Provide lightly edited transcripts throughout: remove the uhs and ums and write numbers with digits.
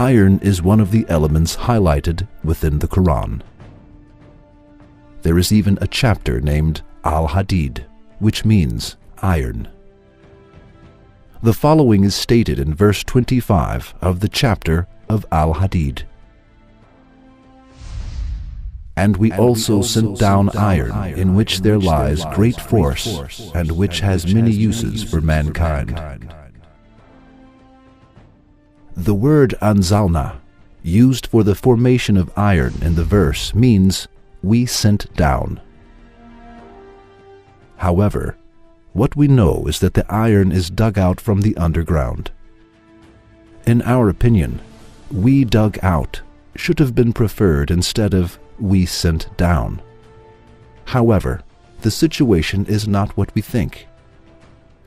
Iron is one of the elements highlighted within the Quran. There is even a chapter named Al-Hadid, which means iron. The following is stated in verse 25 of the chapter of Al-Hadid. And we also sent down iron, in which there lies great force, and which has many uses for mankind. The word anzalna, used for the formation of iron in the verse, means we sent down. However, what we know is that the iron is dug out from the underground. In our opinion, we dug out should have been preferred instead of we sent down. However, the situation is not what we think.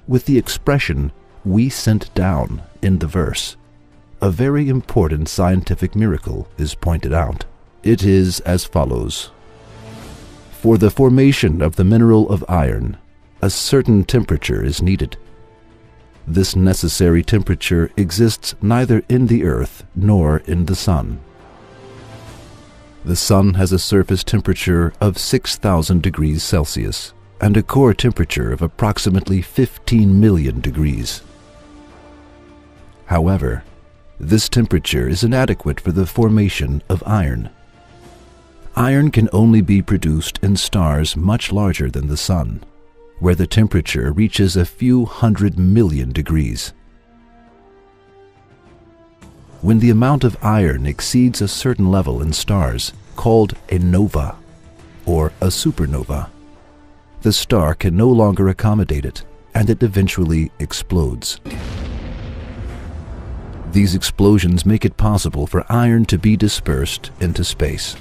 With the expression we sent down in the verse, a very important scientific miracle is pointed out. It is as follows. For the formation of the mineral of iron, a certain temperature is needed. This necessary temperature exists neither in the earth nor in the sun. The sun has a surface temperature of 6,000 degrees Celsius and a core temperature of approximately 15 million degrees. However, this temperature is inadequate for the formation of iron. Iron can only be produced in stars much larger than the sun, where the temperature reaches a few 100 million degrees. When the amount of iron exceeds a certain level in stars, called a nova or a supernova, the star can no longer accommodate it, and it eventually explodes. These explosions make it possible for iron to be dispersed into space.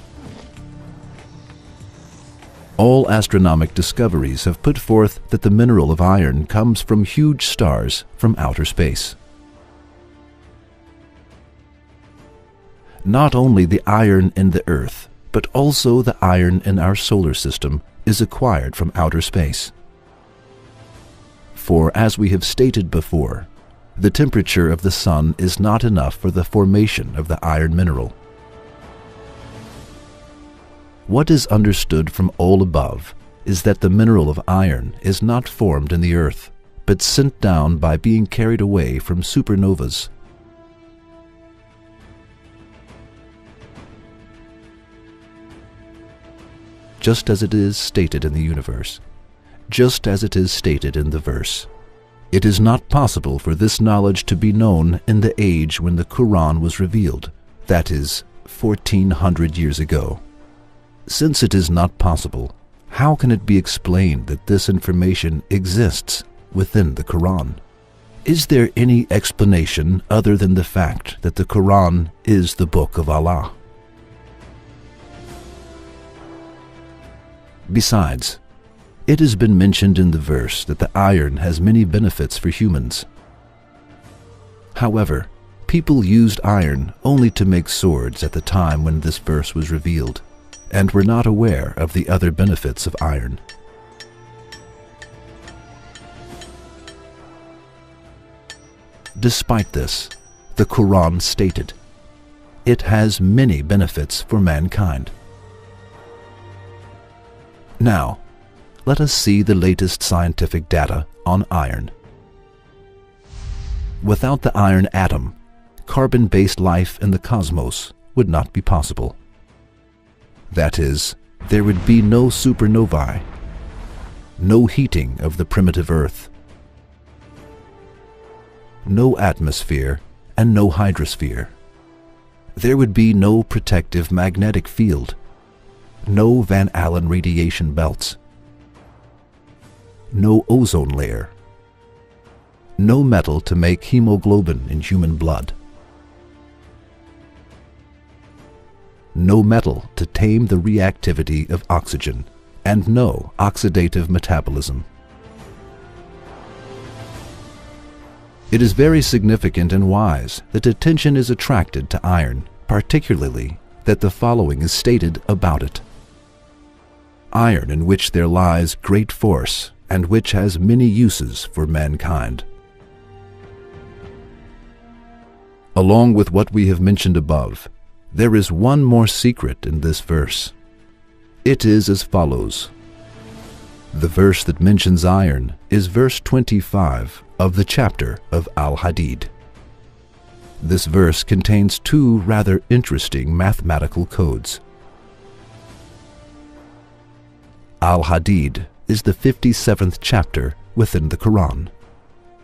All astronomic discoveries have put forth that the mineral of iron comes from huge stars from outer space. Not only the iron in the Earth, but also the iron in our solar system is acquired from outer space. For, as we have stated before, the temperature of the sun is not enough for the formation of the iron mineral. What is understood from all above is that the mineral of iron is not formed in the earth, but sent down by being carried away from supernovas. Just as it is stated in the universe, just as it is stated in the verse. It is not possible for this knowledge to be known in the age when the Quran was revealed, that is, 1400 years ago. Since it is not possible, how can it be explained that this information exists within the Quran? Is there any explanation other than the fact that the Quran is the book of Allah? Besides, it has been mentioned in the verse that the iron has many benefits for humans. However, people used iron only to make swords at the time when this verse was revealed, and were not aware of the other benefits of iron. Despite this, the Quran stated, it has many benefits for mankind. Now, let us see the latest scientific data on iron. Without the iron atom, carbon-based life in the cosmos would not be possible. That is, there would be no supernovae, no heating of the primitive Earth, no atmosphere, and no hydrosphere. There would be no protective magnetic field, no Van Allen radiation belts, no ozone layer, no metal to make hemoglobin in human blood, no metal to tame the reactivity of oxygen, and no oxidative metabolism. It is very significant and wise that attention is attracted to iron, particularly that the following is stated about it. Iron in which there lies great force, and which has many uses for mankind. Along with what we have mentioned above, there is one more secret in this verse. It is as follows. The verse that mentions iron is verse 25 of the chapter of Al-Hadid. This verse contains two rather interesting mathematical codes. Al-Hadid is the 57th chapter within the Quran.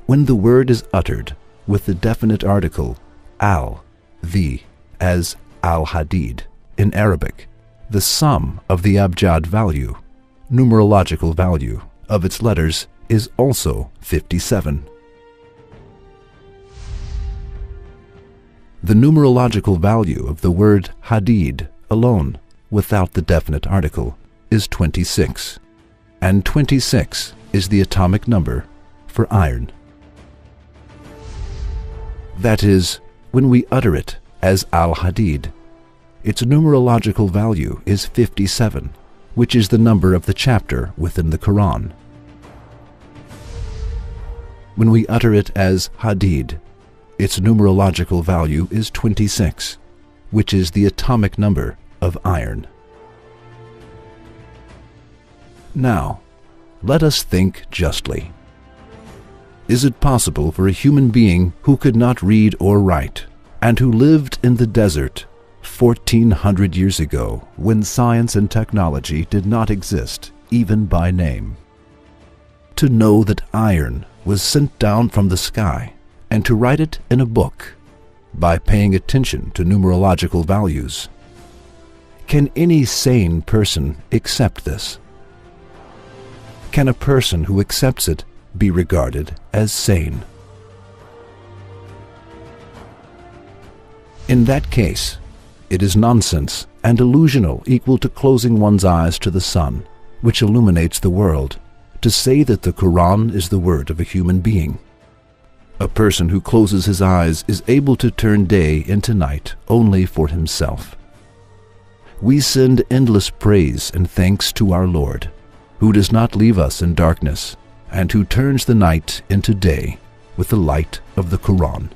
When the word is uttered with the definite article al, the, as Al-Hadid in Arabic, the sum of the abjad value, numerological value, of its letters is also 57. The numerological value of the word Hadid alone, without the definite article, is 26, and 26 is the atomic number for iron. That is, when we utter it as Al-Hadid, its numerological value is 57, which is the number of the chapter within the Quran. When we utter it as Hadid, its numerological value is 26, which is the atomic number of iron. Now, let us think justly. Is it possible for a human being who could not read or write, and who lived in the desert 1400 years ago, when science and technology did not exist, even by name, to know that iron was sent down from the sky, and to write it in a book by paying attention to numerological values? Can any sane person accept this? Can a person who accepts it be regarded as sane? In that case, it is nonsense and delusional equal to closing one's eyes to the sun, which illuminates the world, to say that the Quran is the word of a human being. A person who closes his eyes is able to turn day into night only for himself. We send endless praise and thanks to our Lord, who does not leave us in darkness, and who turns the night into day with the light of the Quran.